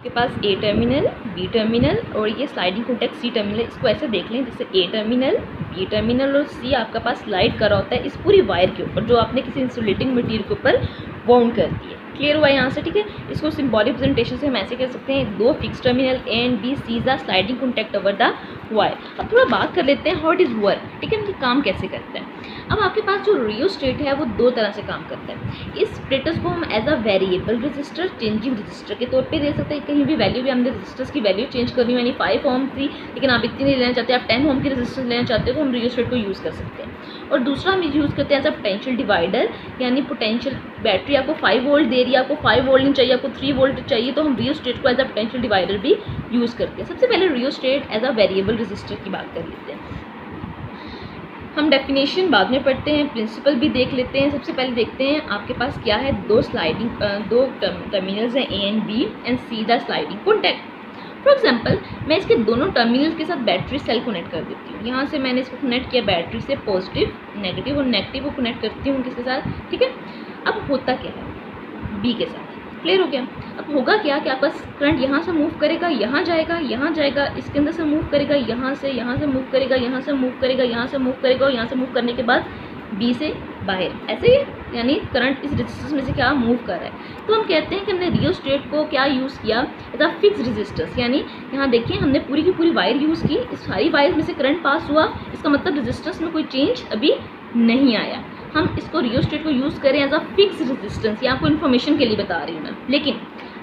के पास ए terminal, B terminal और ये स्लाइडिंग कॉन्टैक्ट सी टर्मिनल। इसको ऐसे देख लें जैसे ए टर्मिनल, बी टर्मिनल और सी आपका पास स्लाइड करा होता है इस पूरी वायर के ऊपर जो आपने किसी इंसुलेटिंग मटेरियल के ऊपर बाउंड कर दी है। क्लियर हुआ यहाँ से? ठीक है। इसको सिंबॉलिक रिप्रेजेंटेशन से हम ऐसे कह सकते हैं, दो fix terminal A and B C the sliding contact over the wire. अब थोड़ा बात कर लेते हैं हाउ इट इज़ वर्क। ठीक है, इनकी काम कैसे करता है। अब आपके पास जो रियोस्टेट है वो दो तरह से काम करता है। इस स्टेटस को हम as a variable resistor, changing resistor के तौर पे दे सकते हैं। कहीं भी वैल्यू भी हमने रजिस्टर्स की वैल्यू चेंज करनी हो, यानी 5 ओम थी लेकिन आप इतनी नहीं लेना चाहते, आप 10 ओम की रजिस्टेंस लेना चाहते हो तो हम रियोस्टेट को यूज़ कर सकते हैं। और दूसरा हम यूज़ करते हैं एज अ पोटेंशियल डिवाइडर, यानी पोटेंशियल बैटरी आपको 5 वोल्ट दे रही है, आपको 5 वोल्ट नहीं चाहिए, आपको 3 वोल्ट चाहिए, तो हम रियोस्टेट को एज अ पोटेंशियल डिवाइडर भी यूज़ करते हैं। सबसे पहले rheostat as a variable resistor की बात कर लेते हैं। हम डेफिनेशन बाद में पढ़ते हैं, प्रिंसिपल भी देख लेते हैं। सबसे पहले देखते हैं आपके पास क्या है, दो टर्मिनल्स हैं A and B and C the sliding contact. For example मैं इसके दोनों टर्मिनल्स के साथ बैटरी सेल कनेक्ट कर देती हूँ। यहाँ से मैंने इसको कनेक्ट किया बैटरी से, पॉजिटिव नेगेटिव, और नेगेटिव को कनेक्ट करती हूँ किसके साथ, ठीक है। अब होता क्या है, बी के साथ। क्लियर हो गया? अब होगा क्या कि आपका करंट यहाँ से मूव करेगा, यहाँ जाएगा, यहाँ जाएगा, इसके अंदर से मूव करेगा, यहाँ से मूव करेगा, यहाँ से मूव करेगा, यहाँ से मूव करेगा, और यहाँ से मूव करने के बाद बी से बाहर, ऐसे ही, यानी करंट इस रेजिस्टेंस में से क्या मूव कर रहा है। तो हम कहते हैं कि हमने रियोस्टेट को क्या यूज़ किया, एज अ फिक्स रेजिस्टेंस। यानी यहाँ देखिए हमने पूरी की पूरी वायर यूज़ की, इस सारी वायर में से करंट पास हुआ, इसका मतलब रेजिस्टेंस में कोई चेंज अभी नहीं आया। हम इसको रियोस्टेट को यूज़ करें एज अ फिक्स रेजिस्टेंस, ये आपको इन्फॉर्मेशन के लिए बता रही हूँ मैं। लेकिन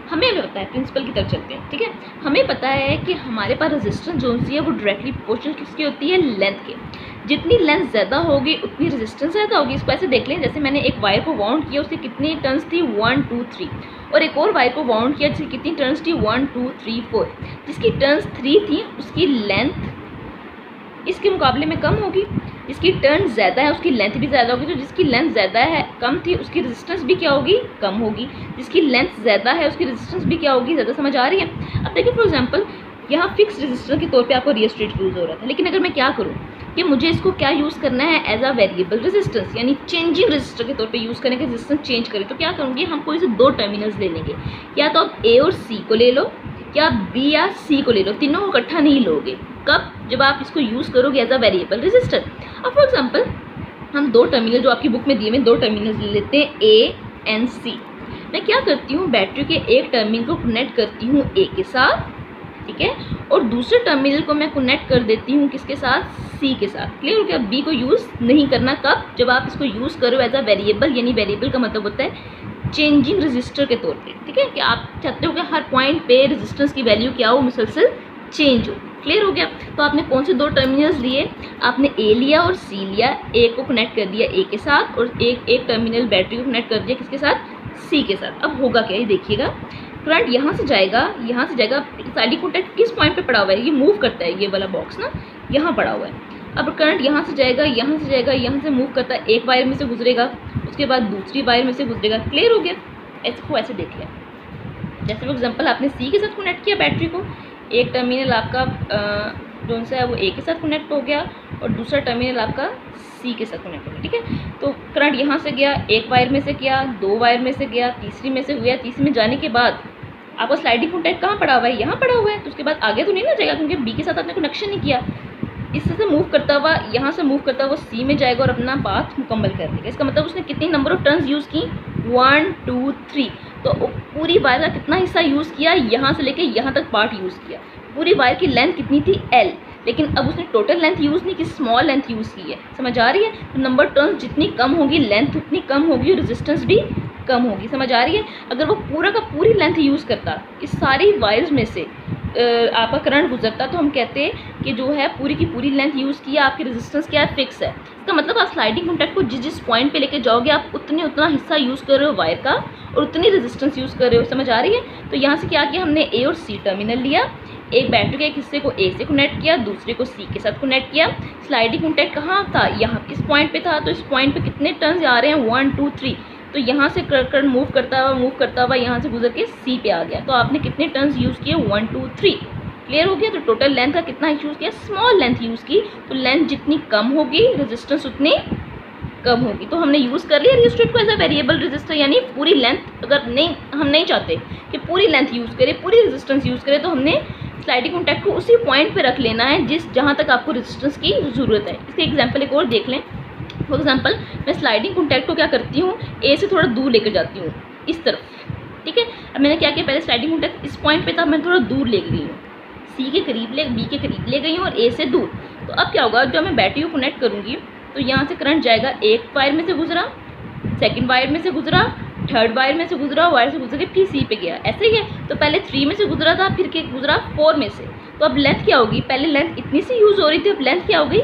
हमें भी पता है, प्रिंसिपल की तरफ चलते हैं, ठीक है। हमें पता है कि हमारे पास रेजिस्टेंस जो सी है वो डायरेक्टली प्रोपोर्शनल किसकी होती है, लेंथ के। जितनी लेंथ ज़्यादा होगी उतनी रेजिस्टेंस ज़्यादा होगी। इसको ऐसे देख लें, जैसे मैंने एक वायर को वाउंड किया, उसकी कितनी टर्न्स थी, 1 2 3, और एक और वायर को वाउंड किया जिसकी कितनी टर्न्स थी, 1 2 3 4। जिसकी टर्न्स 3 थी उसकी लेंथ इसके मुकाबले में कम होगी, जिसकी टर्न ज़्यादा है उसकी लेंथ भी ज़्यादा होगी। तो जिसकी लेंथ ज़्यादा है कम थी उसकी रेजिस्टेंस भी क्या होगी, कम होगी। जिसकी लेंथ ज़्यादा है उसकी रेजिस्टेंस भी क्या होगी, ज़्यादा। समझ आ रही है? अब देखिए फॉर एग्जांपल यहाँ फिक्स रेजिस्टर के तौर पे आपको रियोस्टेट यूज़ हो रहा था, लेकिन अगर मैं क्या करूँ कि मुझे इसको क्या यूज़ करना है, एज अ वेरिएबल रेजिस्टेंस, यानी चेंजिंग रेजिस्टर के तौर पे यूज़ करने के रेजिस्टेंस चेंज करें, तो क्या करूँगी, हम कोई से दो टर्मिनल्स ले लेंगे। या तो आप ए और सी को ले लो, या बी या सी को ले लो, तीनों को इकट्ठा नहीं लोगे। कब? जब आप इसको यूज़ करोगे एज अ वेरिएबल रेजिस्टर। अब फॉर एग्जांपल हम दो टर्मिनल जो आपकी बुक में दिए हुए दो टर्मिनल्स ले लेते हैं, ए एंड सी। मैं क्या करती हूँ, बैटरी के एक टर्मिनल को कनेक्ट करती हूँ ए के साथ, ठीक है, और दूसरे टर्मिनल को मैं कनेक्ट कर देती हूँ किसके साथ, सी के साथ। क्लियर हो गया? बी को यूज़ नहीं करना। कब? जब आप इसको यूज़ करो एज अ वेरिएबल, यानी वेरिएबल का मतलब होता है चेंजिंग रेजिस्टर के तौर पे, ठीक है, कि आप चाहते हो कि हर पॉइंट पे रेजिस्टेंस की वैल्यू क्या हो, मुसलसल चेंज हो। क्लियर हो गया? तो आपने कौन से दो टर्मिनल्स लिए, आपने ए लिया और सी लिया। ए को कनेक्ट कर दिया ए के साथ, और एक टर्मिनल बैटरी को कनेक्ट कर दिया किसके साथ, सी के साथ। अब होगा क्या, ये देखिएगा, करंट यहाँ से जाएगा, यहाँ से जाएगा। स्लाइडिंग कॉन्टैक्ट किस पॉइंट पे पड़ा हुआ है, ये मूव करता है, ये वाला बॉक्स ना यहाँ पड़ा हुआ है। अब करंट यहाँ से जाएगा, यहाँ से जाएगा, यहाँ से मूव करता है, एक वायर में से गुजरेगा, उसके बाद दूसरी वायर में से गुजरेगा। क्लियर हो गया? इसको ऐसे देख लिया, जैसे फॉर एग्जांपल आपने सी के साथ कनेक्ट किया बैटरी को, एक टर्मिनल आपका जो सा है वो ए के साथ कनेक्ट हो गया, और दूसरा टर्मिनल आपका सी के साथ कनेक्ट हो गया, ठीक है। तो करंट यहाँ से गया, एक वायर में से गया, दो वायर में से गया, तीसरी में से गया। तीसरी में जाने के बाद आपका स्लाइडिंग कॉन्टैक्ट कहाँ पड़ा हुआ है, यहाँ पड़ा हुआ है। तो उसके बाद आगे तो नहीं ना जाएगा, क्योंकि बी के साथ आपने कनेक्शन नहीं किया। इससे से मूव करता हुआ, यहाँ से मूव करता हुआ सी में जाएगा और अपना पाथ मुकम्मल कर देगा। इसका मतलब उसने कितनी नंबर ऑफ टर्न्स यूज़ की, 1 2 3। तो पूरी वायर का कितना हिस्सा यूज़ किया, यहाँ से लेके यहाँ तक पार्ट यूज़ किया। पूरी वायर की लेंथ कितनी थी, L, लेकिन अब उसने टोटल लेंथ यूज़ नहीं की, स्मॉल लेंथ यूज़ की है। समझ आ रही है? तो नंबर टर्न्स जितनी कम होगी लेंथ उतनी कम होगी, और रेजिस्टेंस भी कम होगी। समझ आ रही है? अगर वो पूरा का पूरी लेंथ यूज़ करता, इस सारी वायर्स में से आपका करंट गुजरता, तो हम कहते हैं कि जो है पूरी की पूरी लेंथ यूज़ किया, आपकी रेजिस्टेंस क्या है, फिक्स है। इसका मतलब आप स्लाइडिंग कॉन्टैक्ट को जिस जिस पॉइंट पे लेके जाओगे आप उतना हिस्सा यूज़ कर रहे हो वायर का, और उतनी रेजिस्टेंस यूज़ कर रहे हो। समझ आ रही है? तो यहाँ से क्या किया हमने, ए और सी टर्मिनल लिया, एक बैटरी के एक हिस्से को ए से कनेक्ट किया, दूसरे को सी के साथ कनेक्ट किया। स्लाइडिंग कॉन्टैक्ट कहाँ था, यहाँ इस पॉइंट पे था। तो इस पॉइंट पे कितने टर्न्स आ रहे हैं, 1 2 3। तो यहाँ से करंट मूव करता हुआ यहाँ से गुजर के सी पे आ गया। तो आपने कितने टर्न्स यूज़ किए, 1 2 3। क्लियर हो गया? तो टोटल लेंथ का कितना यूज़ किया, स्मॉल लेंथ यूज़ की। तो लेंथ जितनी कम होगी रेजिस्टेंस उतनी कम होगी। तो हमने यूज़ कर लिया रियोस्टेट को एज अ वेरिएबल रेजिस्टर, यानी पूरी लेंथ अगर नहीं, हम नहीं चाहते कि पूरी लेंथ यूज़ करें, पूरी रेजिस्टेंस यूज़ करें, तो हमने स्लाइडिंग कॉन्टैक्ट को उसी पॉइंट पे रख लेना है जहाँ तक आपको रेजिस्टेंस की ज़रूरत है। इसके एग्जांपल एक और देख लें। फॉर एग्जांपल मैं स्लाइडिंग कॉन्टैक्ट को क्या करती हूँ, ए से थोड़ा दूर लेकर जाती हूँ इस तरफ, ठीक है। अब मैंने क्या किया, पहले स्लाइडिंग कॉन्टैक्ट इस पॉइंट पे था, मैं थोड़ा दूर ले गई हूँ, सी के करीब बी के करीब ले गई हूँ और ए से दूर। तो अब क्या होगा, जब मैं बैटरी को कनेक्ट करूँगी तो यहाँ से करंट जाएगा, एक वायर में से गुजरा, सेकंड वायर में से गुजरा, थर्ड वायर में से गुजरा, वायर से गुजर के फिर सी पे गया, ऐसे ही है। तो पहले 3 में से गुजरा था, फिर के गुजरा 4 में से। तो अब लेंथ क्या होगी, पहले लेंथ इतनी सी यूज़ हो रही थी, अब लेंथ क्या हो गई,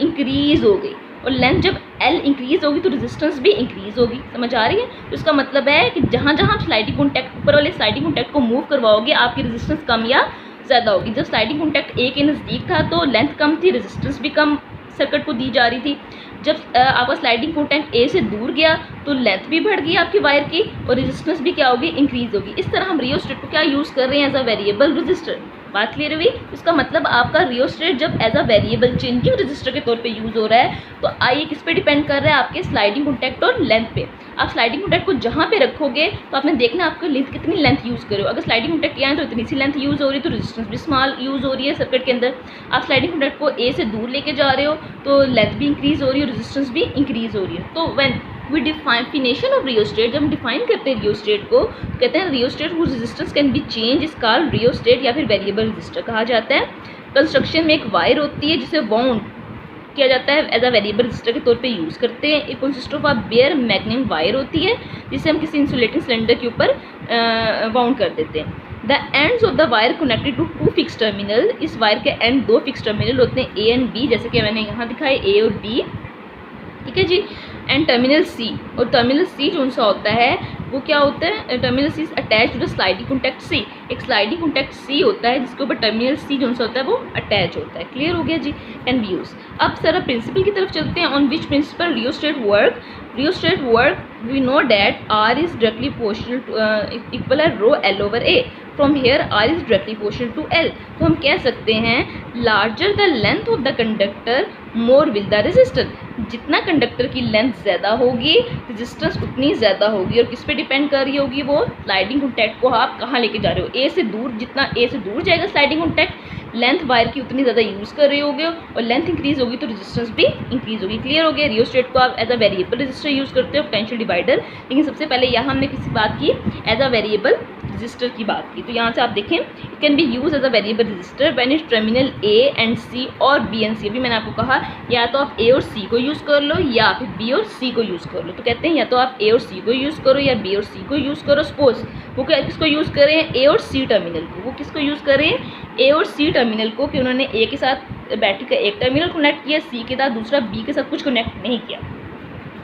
इंक्रीज़ हो गई। और लेंथ जब एल इंक्रीज़ होगी तो रेजिस्टेंस भी इंक्रीज़ होगी। समझ आ रही है? तो इसका मतलब है कि जहाँ जहाँ आप स्लाइडिंग कॉन्टैक्ट, ऊपर वाले स्लाइडिंग कॉन्टैक्ट को मूव करवाओगे, आपकी रेजिस्टेंस कम या ज़्यादा होगी। जब स्लाइडिंग कॉन्टैक्ट ए के नज़दीक था तो लेंथ कम थी, रेजिस्टेंस भी कम सर्किट को दी जा रही थी। जब आपका स्लाइडिंग कॉन्टैक्ट ए से दूर गया तो लेंथ भी बढ़ गई आपकी वायर की और रेजिस्टेंस भी क्या होगी, इंक्रीज़ होगी। इस तरह हम रियोस्टेट को क्या यूज़ कर रहे हैं, एज अ वेरिएबल रजिस्टर। बात क्लियर हुई? इसका मतलब आपका रियोस्टेट जब as a variable changing resistor के तौर पे यूज़ हो रहा है, तो आई किस पे डिपेंड कर रहा है, आपके स्लाइडिंग कॉन्टैक्ट और लेंथ पे। आप स्लाइडिंग कॉन्टैक्ट को जहाँ पे रखोगे तो आपने देखना आपको लेंथ, कितनी लेंथ यूज़ करो। अगर स्लाइडिंग कॉन्टैक्ट यहाँ है तो इतनी सी लेंथ यूज़ हो रही है, तो रेजिस्टेंस भी स्मॉल यूज़ हो रही है सर्किट के अंदर। आप स्लाइडिंग कॉन्टैक्ट को ए से दूर लेके जा रहे हो तो लेंथ भी इंक्रीज़ हो रही है और रेजिस्टेंस भी इंक्रीज़ हो रही है। तो when we definition of rheostat, जब हम डिफाइन करते हैं रियोस्टेट को, कहते हैं rheostat whose resistance can be change is called rheostat, या फिर वेरिएबल रजिस्टर कहा जाता है। कंस्ट्रक्शन में एक वायर होती है जिसे वाउंड किया जाता है, एज अ वेरिएबल रजिस्टर के तौर पे यूज़ करते हैं। एक consist of a bare magnetic wire होती है जिसे हम किसी इंसुलेटिंग सिलेंडर के ऊपर वाउंड कर देते हैं। The ends of the wire connected to 2 fix terminal, इस वायर के एंड 2 फिक्स टर्मिनल होते हैं, ए एंड बी, जैसे कि मैंने यहाँ दिखाए ए और बी, ठीक है जी। एंड टर्मिनल सी, और टर्मिनल सी जो सा होता है वो क्या होता है, terminal C is attach to the sliding contact C. एक स्लाइडिंग कॉन्टैक्ट सी होता है जिसके ऊपर टर्मिनल सी जो सा होता है वो अटैच होता है। क्लियर हो गया जी? Can be use. अब सर प्रिंसिपल की तरफ चलते हैं, on which principle rheostat work. Rheostat work, we know that R is directly proportional to equal है rho L over A, from here R is directly proportional to L. तो हम कह सकते हैं larger the length of the conductor more will the resistor. जितना conductor की length ज़्यादा होगी रेजिस्टेंस उतनी ज़्यादा होगी। और किस पे डिपेंड कर रही होगी, वो स्लाइडिंग कॉन्टैक्ट को आप कहाँ लेके जा रहे हो। ए से दूर, जितना ए से दूर जाएगा स्लाइडिंग कॉन्टैक्ट, लेंथ वायर की उतनी ज़्यादा यूज़ कर रहे होगे और लेंथ इंक्रीज़ होगी तो रेजिस्टेंस भी इंक्रीज़ होगी। क्लियर हो गया? रियोस्टेट को आप as a variable resistor use करते हो, पोटेंशियल डिवाइडर। लेकिन सबसे पहले यहाँ हमने किसी बात की, एज अ वेरिएबल रजिस्टर की बात की। तो यहाँ से आप देखें, it can be use as a variable resistor when is terminal A and C और बी एंड सी। अभी मैंने आपको कहा या तो आप ए और सी को यूज़ कर लो या फिर बी और सी को यूज़ कर लो। तो कहते हैं या तो आप ए और सी को यूज़ करो या बी और सी को यूज़ करो। सपोज वो किसको यूज़ करें, ए और सी टर्मिनल को। वो किसको यूज़ करें, ए और सी टर्मिनल को, कि उन्होंने ए के साथ बैटरी का एक टर्मिनल कनेक्ट किया, सी के साथ दूसरा, बी के साथ कुछ कनेक्ट नहीं किया।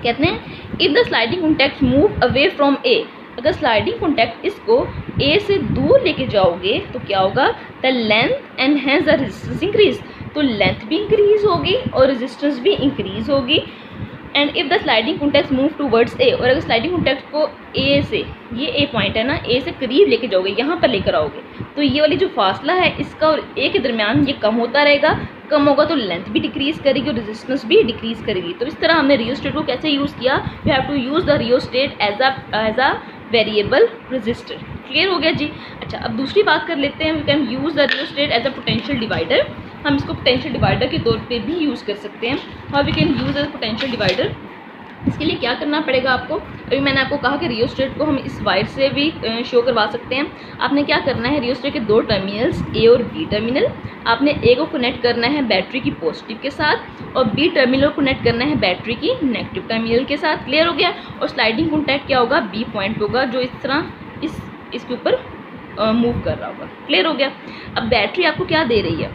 कहते हैं if the sliding contact move away from A, अगर स्लाइडिंग कॉन्टैक्ट इसको ए से दूर लेके जाओगे तो क्या होगा, the length and has the resistance increase. तो लेंथ भी इंक्रीज होगी और रेजिस्टेंस भी इंक्रीज होगी। And if the sliding contact move towards A, और अगर स्लाइडिंग कॉन्टैक्ट को ए से, ये ए पॉइंट है ना, ए से करीब लेके जाओगे, यहाँ पर लेकर आओगे, तो ये वाली जो फासला है इसका और ए के दरमियान ये कम होता रहेगा। कम होगा तो लेंथ भी डिक्रीज़ करेगी और रेजिस्टेंस भी डिक्रीज़ करेगी। तो इस तरह हमने रियोस्टेट को कैसे यूज़ किया, we have to use the rheostat as a variable resistor. Clear हो गया जी? अच्छा, अब दूसरी बात कर लेते हैं, we can use the rheostat as a potential divider. हम इसको पोटेंशियल डिवाइडर के तौर पे भी यूज़ कर सकते हैं। How we can use as potential divider, इसके लिए क्या करना पड़ेगा आपको, अभी मैंने आपको कहा कि रियोस्टेट को हम इस वायर से भी शो करवा सकते हैं। आपने क्या करना है, रियोस्टेट के 2 टर्मिनल्स ए और बी टर्मिनल, आपने ए को कनेक्ट करना है बैटरी की पॉजिटिव के साथ और बी टर्मिनल को कनेक्ट करना है बैटरी की नेगेटिव टर्मिनल के साथ। क्लियर हो गया? और स्लाइडिंग कॉन्टैक्ट क्या होगा, बी पॉइंट होगा जो इस तरह इसके ऊपर मूव कर रहा होगा। क्लियर हो गया? अब बैटरी आपको क्या दे रही है,